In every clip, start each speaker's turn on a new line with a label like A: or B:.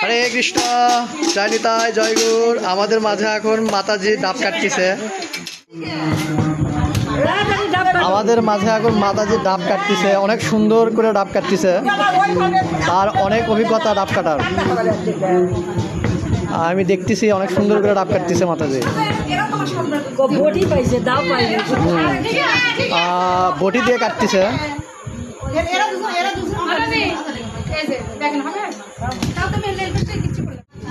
A: হরে কৃষ্ণ, জয় নিতাই, জয় গুর। আমাদের মাঝে এখন মাতাজি ডাব কাটতেছে। আমাদের মাঝে এখন মাতাজি ডাব কাটতেছে, অনেক সুন্দর করে ডাব কাটতেছে, তার অনেক অভিজ্ঞতা ডাব কাটার। আমি দেখতেছি অনেক সুন্দর করে ডাব কাটতেছে মাতাজি। বটি দিয়ে কাটতেছে।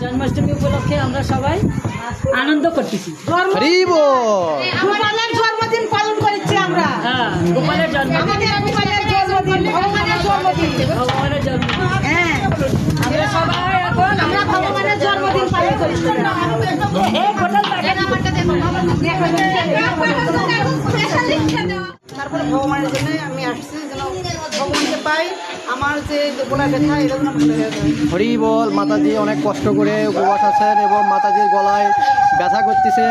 B: জন্মাষ্টমী উপলক্ষে আমরা সবাই আনন্দ করতেছি।
C: গোপালের জন্মদিন পালন করছি আমরা।
B: হ্যাঁ, গোপালের জন্মদিন,
C: ভগবানের জন্মদিন। হ্যাঁ,
B: আমরা সবাই এখন
C: আমরা ভগবানের জন্মদিন পালন করছি। তারপরে ভগবানের জন্য আমি আসছি, যেন ভগবানকে পাই, আমার যে গলা ব্যথা এটা যেন ভালো হয়ে যায়।
A: হরি বল। মাতাজি অনেক কষ্ট করে উপবাস আছেন এবং মাতাজির গলায় ব্যথা করতেছে।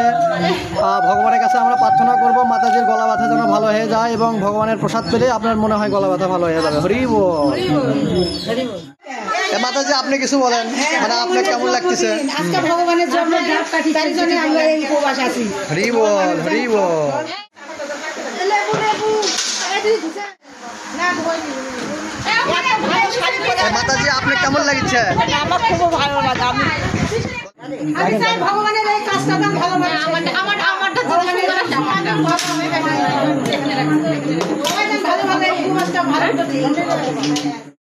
A: ভগবানের কাছে আমরা প্রার্থনা করব মাতাজির গলা ব্যথা যেন ভালো হয়ে যায় এবং ভগবানের প্রসাদ পেলে আপনার মনে হয় গলা ব্যথা ভালো হয়ে যাবে। হরি বল। মাতাজি আপনি কিছু বলেন, মানে আপনার কেমন লাগতেছে?
C: আজকে ভগবানের জন্মদিন, তাই জন্য আমরা এই উপবাস আছি।
A: হরি বল, হরি বল। মাতাজি আপনি কেমন লাগছে?
C: আমার খুব ভালো লাগে। আমি চাই ভগবানের এই কাজটা ভালো লাগে। আমারটা ভালো ভালো এই উপবাসটা ভালো।